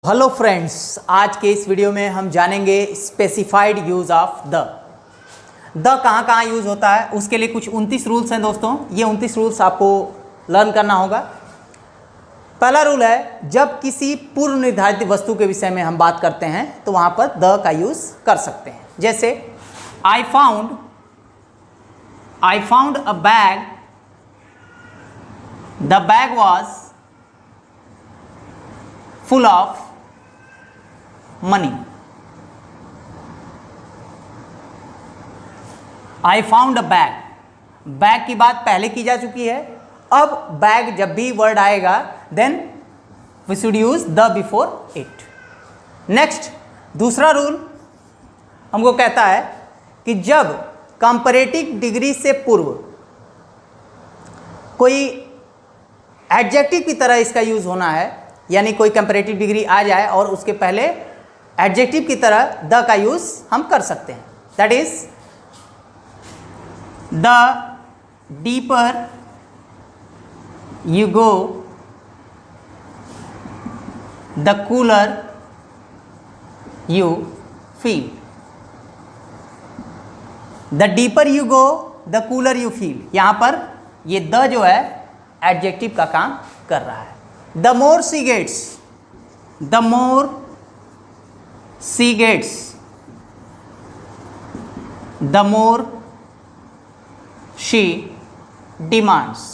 Hello friends, आज के इस वीडियो में हम जानेंगे स्पेसिफाइड यूज़ ऑफ द कहाँ कहाँ यूज़ होता है। उसके लिए कुछ 29 रूल्स हैं दोस्तों। ये 29 रूल्स आपको लर्न करना होगा। पहला रूल है, जब किसी पूर्व निर्धारित वस्तु के विषय में हम बात करते हैं तो वहाँ पर द का यूज़ कर सकते हैं। जैसे I found a bag, the bag was full of money. I found a bag, bag की बात पहले की जा चुकी है। अब बैग जब भी वर्ड आएगा then we should use the before it. Next, दूसरा रूल हमको कहता है कि जब कंपैरेटिव डिग्री से पूर्व कोई एडजेक्टिव की तरह इसका यूज होना है, यानी कोई कंपैरेटिव डिग्री आ जाए और उसके पहले एडजेक्टिव की तरह द का यूज हम कर सकते हैं। That is the deeper you go, the cooler you feel. The deeper you go, the cooler you feel. यहां पर ये द जो है एडजेक्टिव का काम कर रहा है। The more she gets, the more she gets, the more she demands।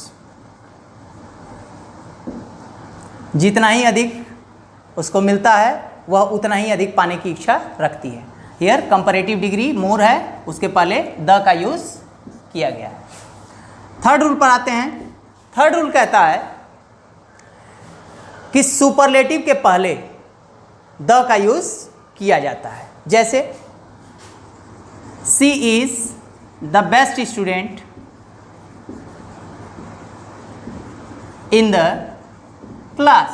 जितना ही अधिक उसको मिलता है वह उतना ही अधिक पाने की इच्छा रखती है। हियर कंपैरेटिव डिग्री मोर है, उसके पहले द का यूज किया गया है। थर्ड रूल पर आते हैं। थर्ड रूल कहता है कि सुपरलेटिव के पहले द का यूज किया जाता है। जैसे she is the best student in the class.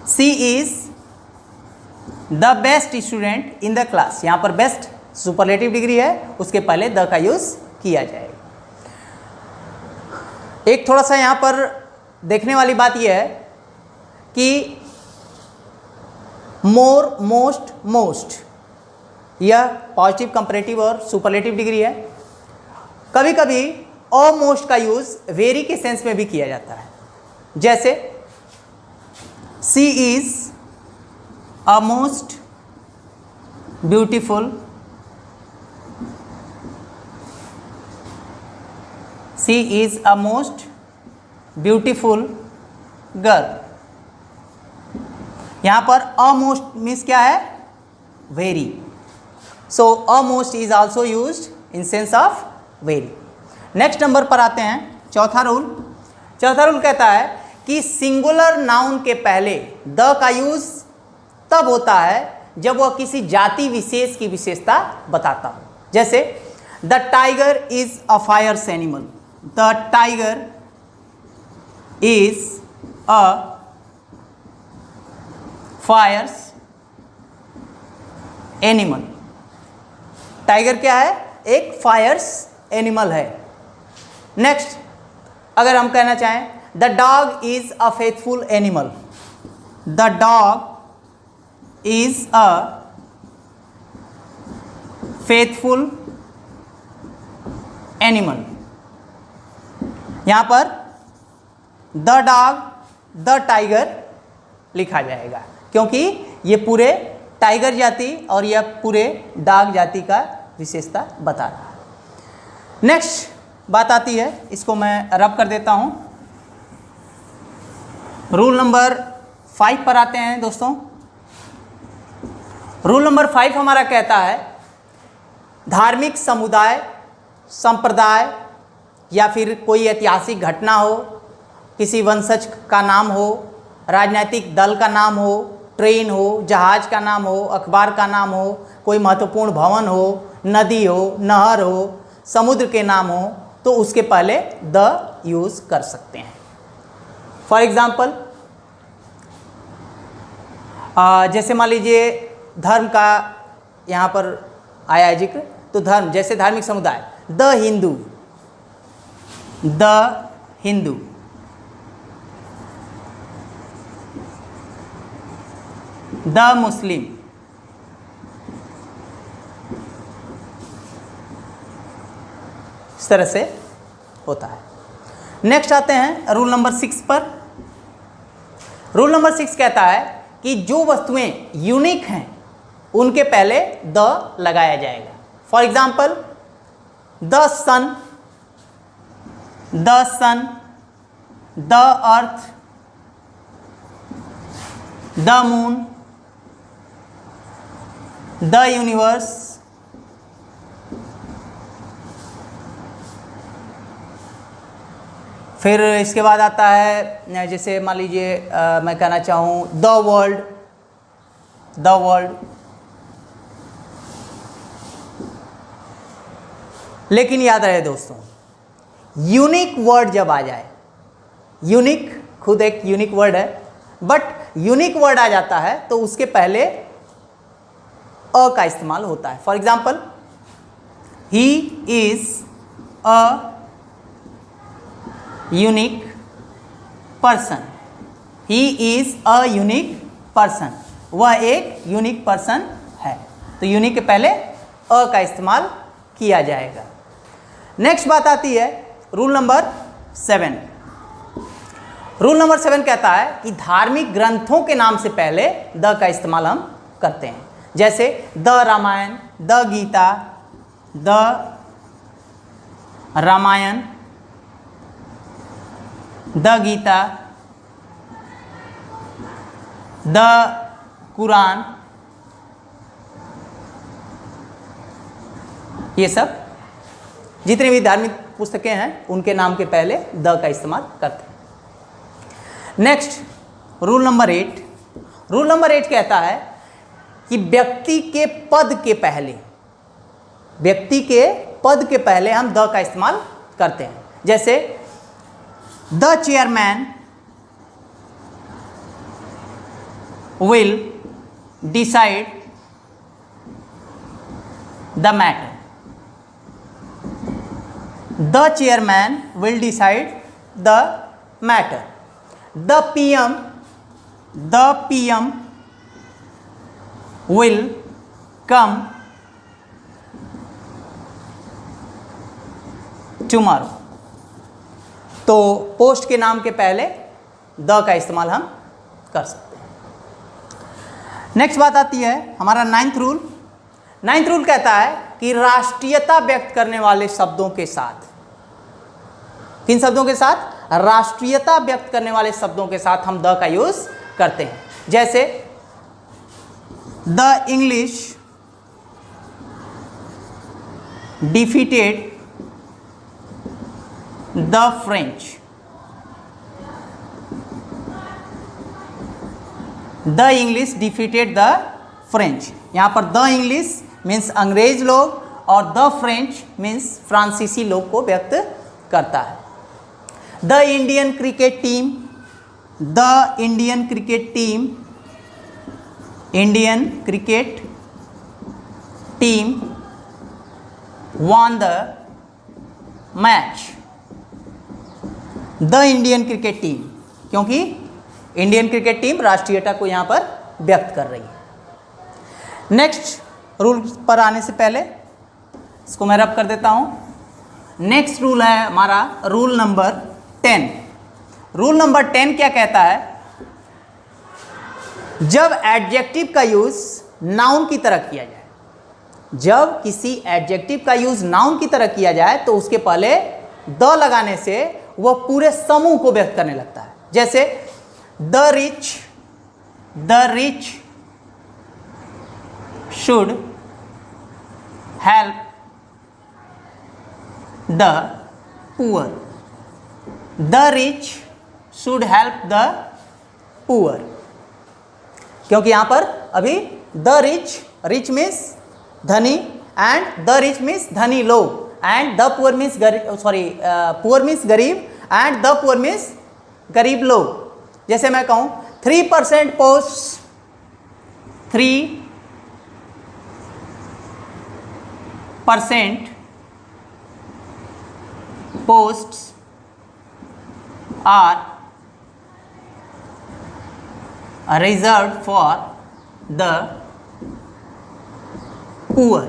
She is the best student in the class. यहां पर बेस्ट सुपरलेटिव डिग्री है, उसके पहले द का यूज किया जाएगा। एक थोड़ा सा यहां पर देखने वाली बात यह है कि मोर, मोस्ट, मोस्ट यह पॉजिटिव, कंपैरेटिव और सुपरलेटिव डिग्री है। कभी कभी ऑलमोस्ट का यूज वेरी के सेंस में भी किया जाता है। जैसे she is a most beautiful, she is a most beautiful girl. यहां पर almost मीन्स क्या है? Very. So almost is also used in sense of very. Next number पर आते हैं, चौथा रूल। चौथा रूल कहता है कि सिंगुलर नाउन के पहले द का यूज तब होता है जब वह किसी जाति विशेष की विशेषता बताता हो। जैसे the tiger is a fierce animal, the tiger is a fierce animal. Tiger क्या है? एक फायर्स एनिमल है। नेक्स्ट, अगर हम कहना चाहें the dog is a faithful animal, the dog is a faithful animal. यहां पर द डॉग, द टाइगर लिखा जाएगा, क्योंकि ये पूरे टाइगर जाति और यह पूरे डॉग जाति का विशेषता बता रहा है। नेक्स्ट बात आती है, इसको मैं रब कर देता हूं। रूल नंबर 5 पर आते हैं दोस्तों। रूल नंबर 5 हमारा कहता है धार्मिक समुदाय, संप्रदाय या फिर कोई ऐतिहासिक घटना हो, किसी वंशज का नाम हो, राजनीतिक दल का नाम हो, ट्रेन हो, जहाज का नाम हो, अखबार का नाम हो, कोई महत्वपूर्ण भवन हो, नदी हो, नहर हो, समुद्र के नाम हो, तो उसके पहले द यूज कर सकते हैं। फॉर एग्जाम्पल, जैसे मान लीजिए धर्म का यहाँ पर आया है जिक्र, तो धर्म जैसे धार्मिक समुदाय the Hindu, the Hindu. The Muslim. इस तरह से होता है। नेक्स्ट आते हैं रूल नंबर 6 पर। रूल नंबर 6 कहता है कि जो वस्तुएं यूनिक हैं उनके पहले द लगाया जाएगा। For example the sun, the earth, the moon, the universe, फिर इसके बाद आता है जैसे मान लीजिए मैं कहना चाहूँ द वर्ल्ड, लेकिन याद रहे दोस्तों, यूनिक वर्ड जब आ जाए, यूनिक खुद एक यूनिक वर्ड है, बट यूनिक वर्ड आ जाता है तो उसके पहले अ का इस्तेमाल होता है। For example he is a unique person, he is a unique person, वह एक यूनिक पर्सन है। तो यूनिक के पहले अ का इस्तेमाल किया जाएगा। नेक्स्ट बात आती है रूल नंबर 7। रूल नंबर 7 कहता है कि धार्मिक ग्रंथों के नाम से पहले द का इस्तेमाल हम करते हैं। जैसे the Ramayana, the Gita, the Ramayana, the Gita, the Quran, ये सब जितने भी धार्मिक पुस्तकें हैं उनके नाम के पहले द का इस्तेमाल करते हैं। Next rule number 8। Rule number 8 कहता है कि व्यक्ति के पद के पहले, व्यक्ति के पद के पहले हम द का इस्तेमाल करते हैं। जैसे the chairman will decide the matter. The chairman will decide the matter. The PM will come tomorrow. तो पोस्ट के नाम के पहले द का इस्तेमाल हम कर सकते हैं। नेक्स्ट बात आती है हमारा 9th रूल। 9th रूल कहता है कि राष्ट्रीयता व्यक्त करने वाले शब्दों के साथ, किन शब्दों के साथ? राष्ट्रीयता व्यक्त करने वाले शब्दों के साथ हम द का यूज करते हैं। जैसे the English defeated the French, the English defeated the French. यहाँ पर द इंग्लिश मीन्स अंग्रेज लोग और द फ्रेंच मीन्स फ्रांसीसी लोग को व्यक्त करता है। The Indian cricket team, the Indian cricket team, Indian cricket team won the match. The Indian cricket team, क्योंकि इंडियन क्रिकेट टीम राष्ट्रीयता को यहाँ पर व्यक्त कर रही है। नेक्स्ट रूल पर आने से पहले इसको मैं रब कर देता हूँ। नेक्स्ट रूल है हमारा रूल नंबर 10। रूल नंबर 10 क्या कहता है? जब एडजेक्टिव का यूज नाउन की तरह किया जाए, जब किसी एडजेक्टिव का यूज नाउन की तरह किया जाए तो उसके पहले द लगाने से वह पूरे समूह को व्यक्त करने लगता है। जैसे the rich should help the poor, the rich should help the poor. क्योंकि यहां पर अभी द रिच मीन्स धनी एंड द रिच मीन्स धनी लोग and the poor means poor means गरीब एंड द पुअर मीन्स गरीब लोग। जैसे मैं कहूं 3% post, 3% posts are reserved for the poor.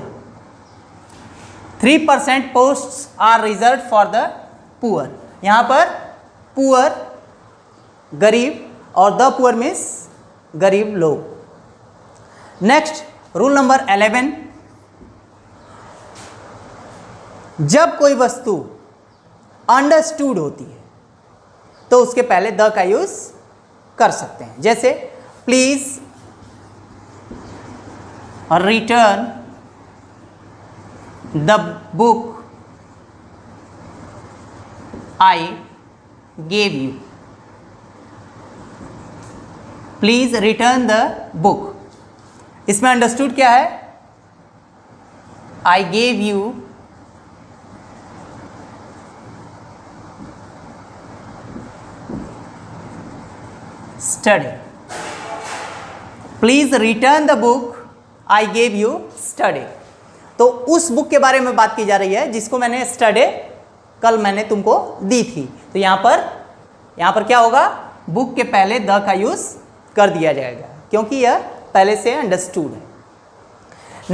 3% posts are reserve for the poor. यहाँ पर पुअर गरीब और द पुअर मीन्स गरीब लोग। नेक्स्ट रूल नंबर 11, जब कोई वस्तु अंडरस्टूड होती है तो उसके पहले द का यूज कर सकते हैं। जैसे please return the book I gave you. Please return the book, इसमें अंडरस्टूड क्या है? I gave you study. Please return the book I gave you study. तो उस बुक के बारे में बात की जा रही है जिसको मैंने स्टडी कल मैंने तुमको दी थी। तो यहां पर क्या होगा? बुक के पहले द का यूज कर दिया जाएगा क्योंकि यह पहले से अंडरस्टूड है।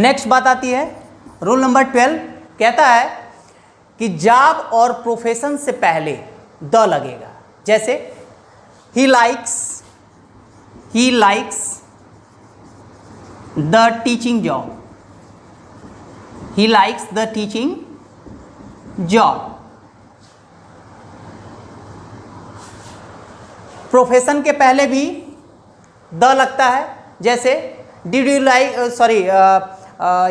नेक्स्ट बात आती है रूल नंबर 12, कहता है कि जॉब और प्रोफेशन से पहले द लगेगा। जैसे he likes the teaching job. He likes the teaching job. Profession के पहले भी द लगता है। जैसे did you like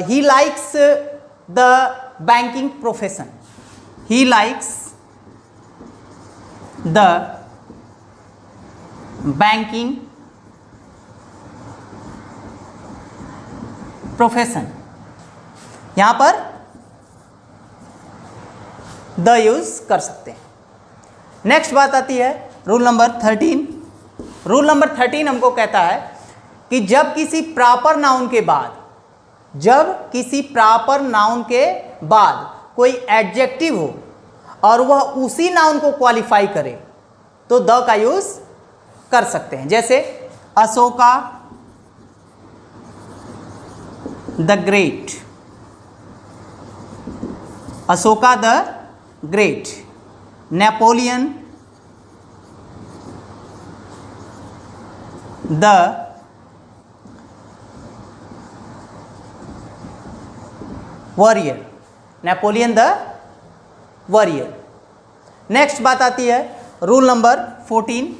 he likes the banking profession. He likes the banking profession. यहां पर द यूज कर सकते हैं। नेक्स्ट बात आती है रूल नंबर 13। रूल नंबर 13 हमको कहता है कि जब किसी प्रॉपर नाउन के बाद कोई एडजेक्टिव हो और वह उसी नाउन को क्वालिफाई करे तो द का यूज कर सकते हैं। जैसे Ashoka the great. Ashoka the great. Napoleon the warrior. Napoleon the warrior. Next बात आती है रूल नंबर 14।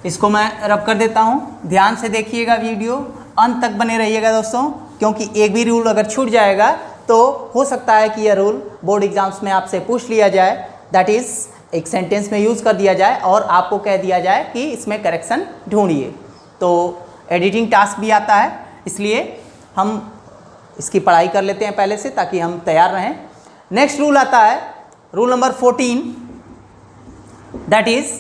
इसको मैं रब कर देता हूं, ध्यान से देखिएगा, वीडियो अंत तक बने रहिएगा दोस्तों, क्योंकि एक भी रूल अगर छूट जाएगा तो हो सकता है कि यह रूल बोर्ड एग्जाम्स में आपसे पूछ लिया जाए। दैट इज़ एक सेंटेंस में यूज़ कर दिया जाए और आपको कह दिया जाए कि इसमें करेक्शन ढूंढिए। तो एडिटिंग टास्क भी आता है, इसलिए हम इसकी पढ़ाई कर लेते हैं पहले से ताकि हम तैयार रहें। नेक्स्ट रूल आता है rule number 14, that is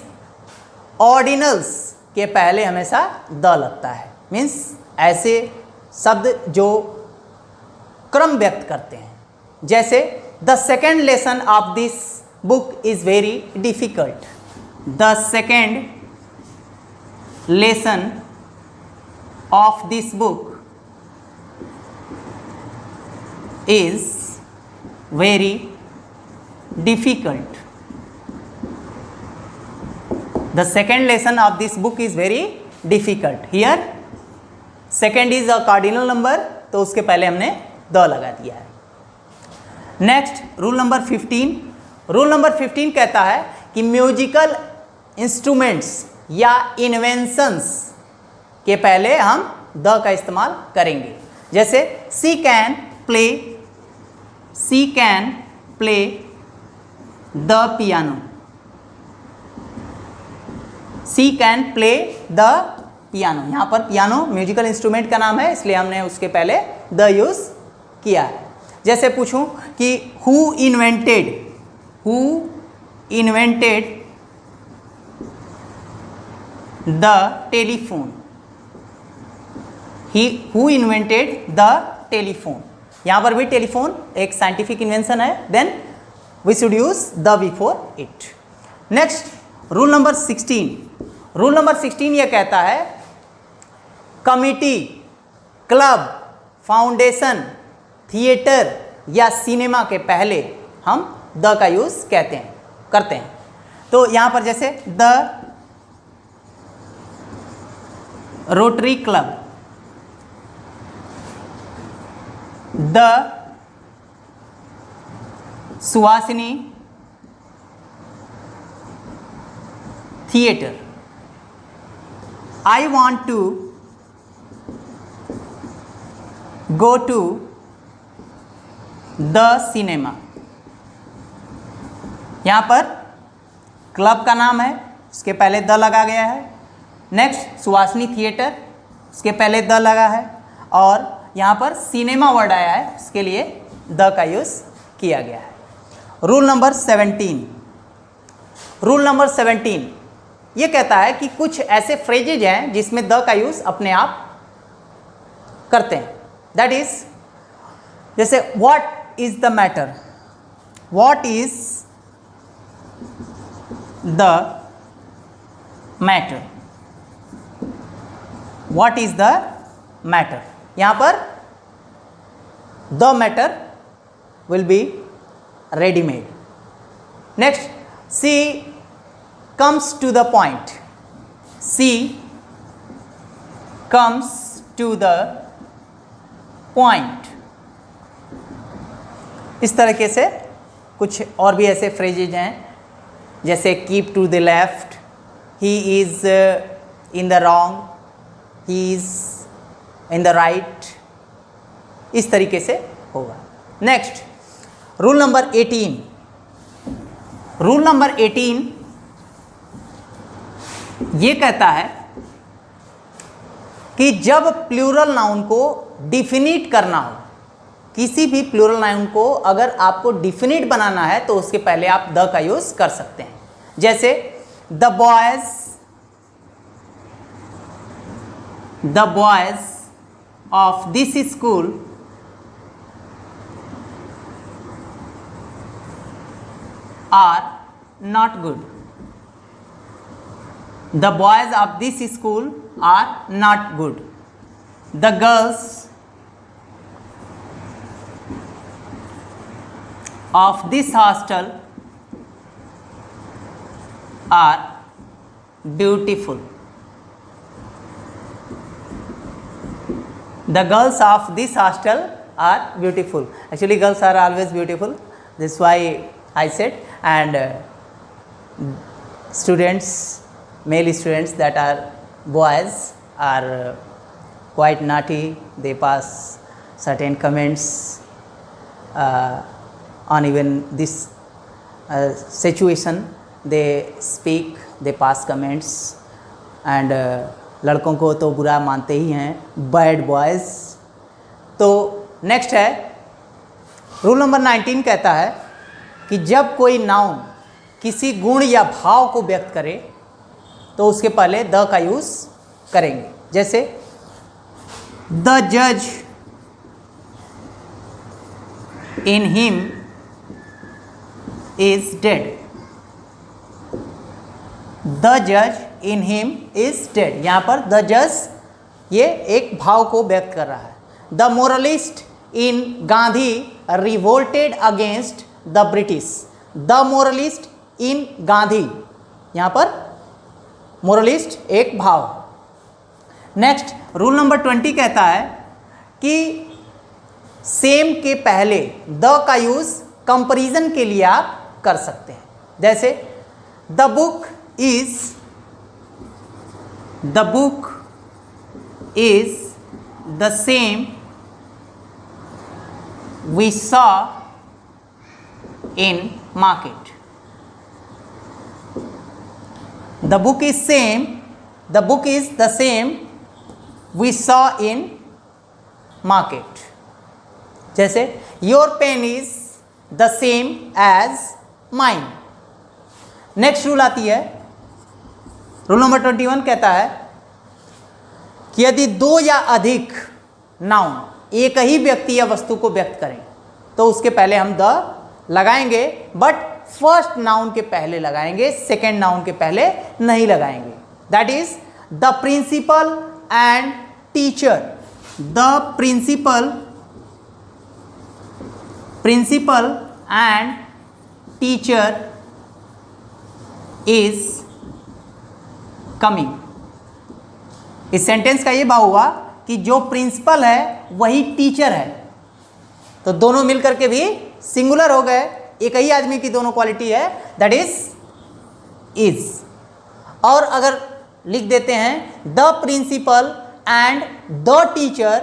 ordinals के पहले हमेशा द लगता है। मीन्स ऐसे शब्द जो क्रम व्यक्त करते हैं। जैसे the second lesson of this book is very difficult. The second lesson of this book is very difficult. The second lesson of this book is very difficult. Here second is a cardinal number, तो उसके पहले हमने the लगा दिया है। Next rule number 15। Rule number 15 कहता है कि म्यूजिकल इंस्ट्रूमेंट्स या इन्वेंशंस के पहले हम द का इस्तेमाल करेंगे। जैसे she can play the piano. She can play the piano. यहाँ पर पियानो म्यूजिकल इंस्ट्रूमेंट का नाम है, इसलिए हमने उसके पहले द यूज़ किया है। जैसे पूछूं कि who invented the telephone. Who invented the telephone. यहाँ पर भी टेलीफोन एक साइंटिफिक इन्वेंशन है, then we should use the before it. Next rule number 16। Rule number 16 यह कहता है कमिटी, क्लब, फाउंडेशन, थिएटर या सिनेमा के पहले हम द का यूज़ करते हैं। तो यहाँ पर जैसे the Rotary Club, the Suhasini theatre, I want to go to the cinema. यहाँ पर क्लब का नाम है, उसके पहले द लगा गया है। नेक्स्ट सुहासिनी थिएटर, उसके पहले द लगा है। और यहाँ पर सिनेमा वर्ड आया है, इसके लिए द का यूज़ किया गया है। Rule number 17। रूल नंबर 17 ये कहता है कि कुछ ऐसे फ्रेजेज हैं जिसमें द का यूज़ अपने आप करते हैं। दैट इज जैसे what is the matter, what is the matter, what is the matter. यहाँ पर the matter will be readymade. Next, she comes to the point, she comes to the point. इस तरीके से कुछ और भी ऐसे फ्रेजेज हैं, जैसे keep to the left, he is in the wrong, he is in the right, इस तरीके से होगा। Next, rule number 18। Rule number 18 ये कहता है कि जब प्लूरल नाउन को डिफिनिट करना हो, किसी भी प्लूरल नाउन को अगर आपको डिफिनिट बनाना है तो उसके पहले आप द का यूज़ कर सकते हैं। जैसे the boys of this school are not good, the boys of this school are not good, the girls of this hostel are beautiful, the girls of this hostel are beautiful. Actually girls are always beautiful, this is why I said. And students, male students that are boys are quite naughty, they pass certain comments on even this situation, they speak, they pass comments, and लड़कों को तो बुरा मानते ही हैं, bad boys. तो next है rule number 19 कहता है कि जब कोई नाउन किसी गुण या भाव को व्यक्त करे तो उसके पहले द का यूज़ करेंगे। जैसे द जज in him is dead, the judge in him is dead। यहाँ पर the judge ये एक भाव को व्यक्त कर रहा है। the moralist in Gandhi revolted against the British, the moralist in Gandhi, यहाँ पर moralist एक भाव। नेक्स्ट, रूल नंबर 20 कहता है कि सेम के पहले द का यूज़ कंपैरिजन के लिए आप कर सकते हैं। जैसे the book is the same we saw in market, the book is the same we saw in market. जैसे your pen is the same as mine. Next rule आती है, रूल नंबर 21 कहता है कि यदि दो या अधिक नाउन एक ही व्यक्ति या वस्तु को व्यक्त करें तो उसके पहले हम द लगाएंगे, बट फर्स्ट नाउन के पहले लगाएंगे, सेकेंड नाउन के पहले नहीं लगाएंगे। That is the principal and teacher, the principal and teacher is coming. इस सेंटेंस का ये भाव हुआ कि जो प्रिंसिपल है वही टीचर है, तो दोनों मिलकर के भी सिंगुलर हो गए, एक ही आदमी की दोनों क्वालिटी है, दैट इज। और अगर लिख देते हैं the principal and the teacher,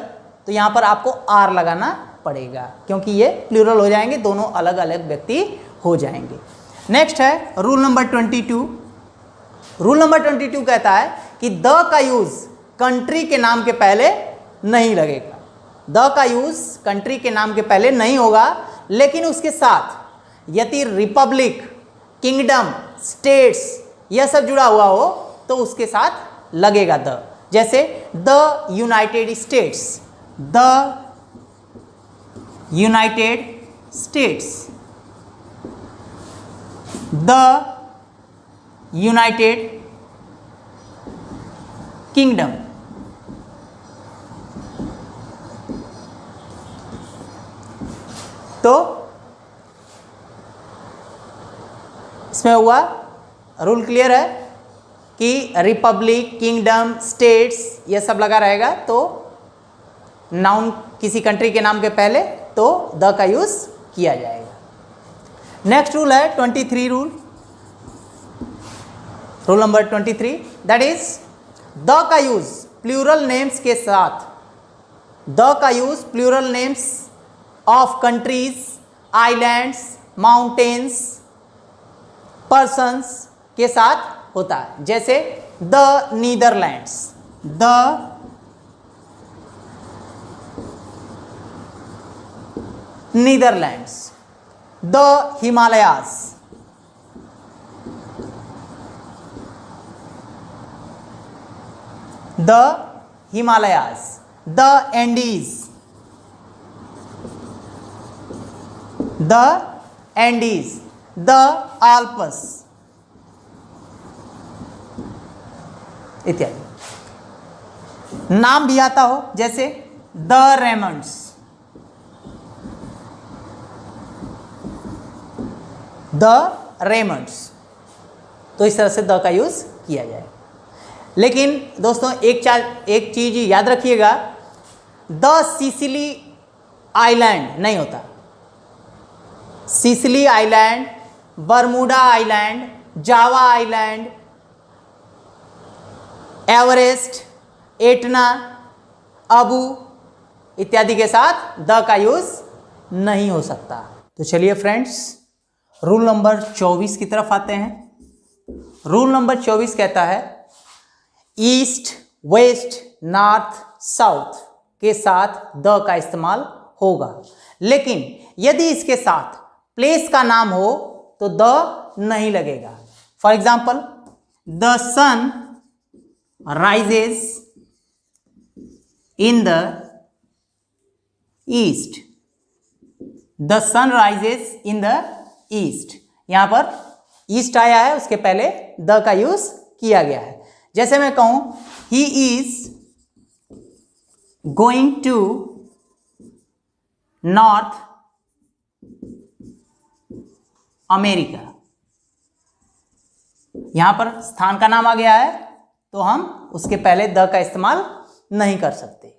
तो यहां पर आपको आर लगाना पड़ेगा क्योंकि ये प्लूरल हो जाएंगे, दोनों अलग अलग व्यक्ति हो जाएंगे। नेक्स्ट है रूल नंबर 22। रूल नंबर 22 कहता है कि द का यूज कंट्री के नाम के पहले नहीं लगेगा। द का यूज कंट्री के नाम के पहले नहीं होगा, लेकिन उसके साथ यदि रिपब्लिक, किंगडम, स्टेट्स यह सब जुड़ा हुआ हो तो उसके साथ लगेगा द। जैसे the United states, the United states, the United kingdom. तो इसमें हुआ, रूल क्लियर है कि रिपब्लिक, किंगडम, स्टेट्स ये सब लगा रहेगा तो नाउन किसी कंट्री के नाम के पहले तो द का यूज किया जाएगा। नेक्स्ट रूल है 23 rule. Rule number 23, that is the का यूज प्लूरल नेम्स के साथ, द का use plural names of countries, islands, mountains, persons के साथ होता है। जैसे the Netherlands, the Netherlands, the Himalayas, the Himalayas, the Andes, the Andes, the Alps इत्यादि। नाम भी आता हो जैसे द रेमंड्स, द रेमंड्स, तो इस तरह से द का यूज किया जाए। लेकिन दोस्तों एक चीज याद रखिएगा, द सिसिली आइलैंड नहीं होता। Sicily island, Bermuda island, Java island, Everest, Etna, Abu इत्यादि के साथ द का यूज नहीं हो सकता। तो चलिए फ्रेंड्स, रूल नंबर 24 की तरफ आते हैं। रूल नंबर 24 कहता है ईस्ट, वेस्ट, नॉर्थ, साउथ के साथ द का इस्तेमाल होगा, लेकिन यदि इसके साथ प्लेस का नाम हो तो द नहीं लगेगा। For example, the sun rises in the east, the sun rises in the east. यहां पर ईस्ट आया है, उसके पहले द का यूज किया गया है। जैसे मैं कहूं he is going to North America, यहां पर स्थान का नाम आ गया है तो हम उसके पहले द का इस्तेमाल नहीं कर सकते।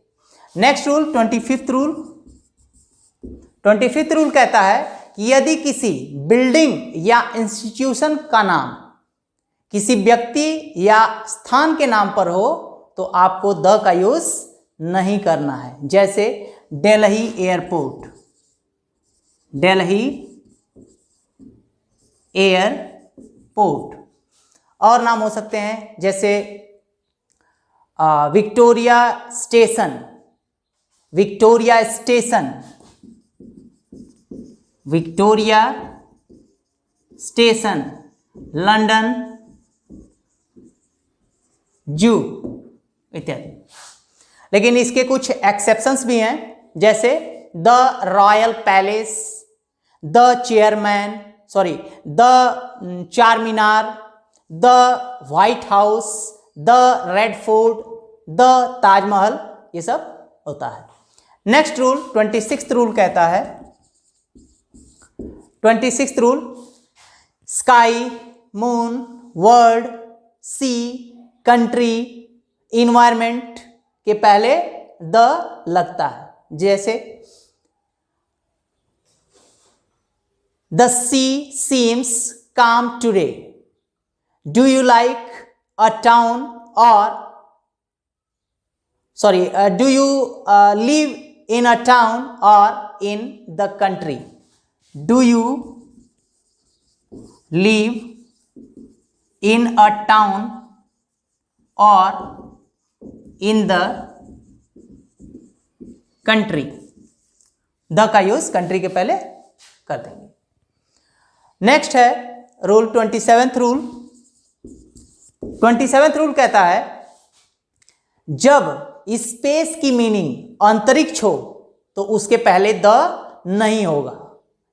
Next rule 25th rule. 25th rule कहता है कि यदि किसी बिल्डिंग या इंस्टीट्यूशन का नाम किसी व्यक्ति या स्थान के नाम पर हो तो आपको द का यूज नहीं करना है। जैसे दिल्ली एयरपोर्ट, दिल्ली एयरपोर्ट। और नाम हो सकते हैं जैसे Victoria station, Victoria station, Victoria station, London जू इत्यादि। लेकिन इसके कुछ एक्सेप्शंस भी हैं, जैसे the royal palace, the chairman, the Charminar, the white house, the red fort, the Taj Mahal ये सब होता है। नेक्स्ट रूल 26th रूल कहता है, 26th rule, sky, moon, world, sea, country, environment के पहले द लगता है। जैसे the sea seems calm today, do you like a town or do you live in a town or in the country, do you live in a town or in the country. The का use country के पहले कर देंगे। Next है rule 27th rule. 27th rule कहता है जब space की मीनिंग अंतरिक्ष हो तो उसके पहले द नहीं होगा।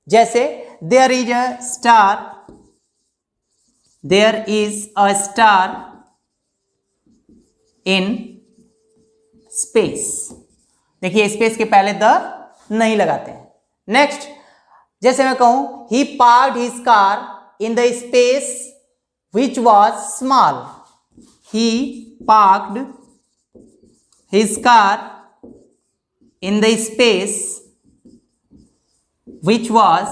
जैसे there is a star, there is a star in space. देखिए स्पेस के पहले द नहीं लगाते हैं। नेक्स्ट, जैसे मैं कहूं ही parked his car in the space which was small, he parked his car in the space which was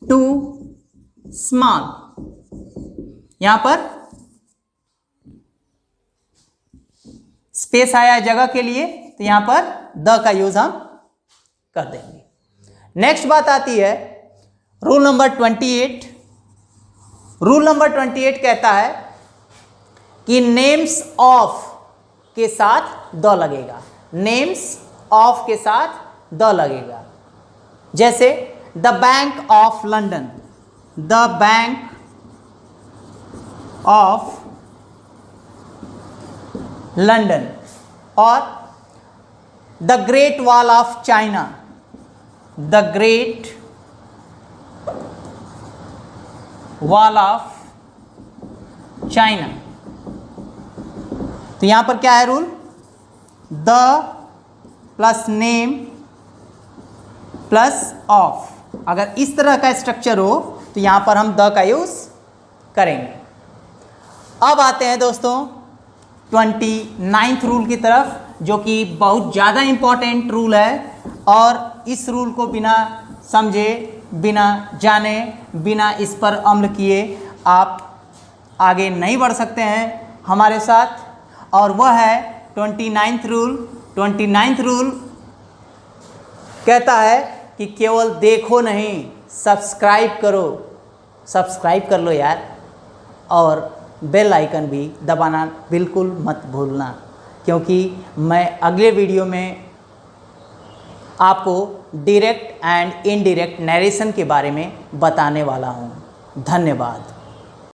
too small. यहां पर स्पेस आया जगह के लिए तो यहां पर द का यूज हम कर देंगे। नेक्स्ट बात आती है रूल नंबर 28। रूल नंबर 28 कहता है कि नेम्स ऑफ के साथ द लगेगा। नेम्स ऑफ के साथ द लगेगा। जैसे the bank of London, the bank of London, और the great wall of China, the great wall of China. तो यहां पर क्या है rule, the plus name plus of. अगर इस तरह का स्ट्रक्चर हो तो यहां पर हम द का यूज करेंगे। अब आते हैं दोस्तों 29th रूल की तरफ, जो कि बहुत ज़्यादा इम्पॉर्टेंट रूल है और इस रूल को बिना समझे, बिना जाने, बिना इस पर अमल किए आप आगे नहीं बढ़ सकते हैं हमारे साथ, और वह है 29th रूल। 29th रूल कहता है कि केवल देखो नहीं, सब्सक्राइब करो। सब्सक्राइब कर लो यार, और बेल आइकन भी दबाना बिल्कुल मत भूलना, क्योंकि मैं अगले वीडियो में आपको डायरेक्ट एंड इनडायरेक्ट नरेशन के बारे में बताने वाला हूँ। धन्यवाद।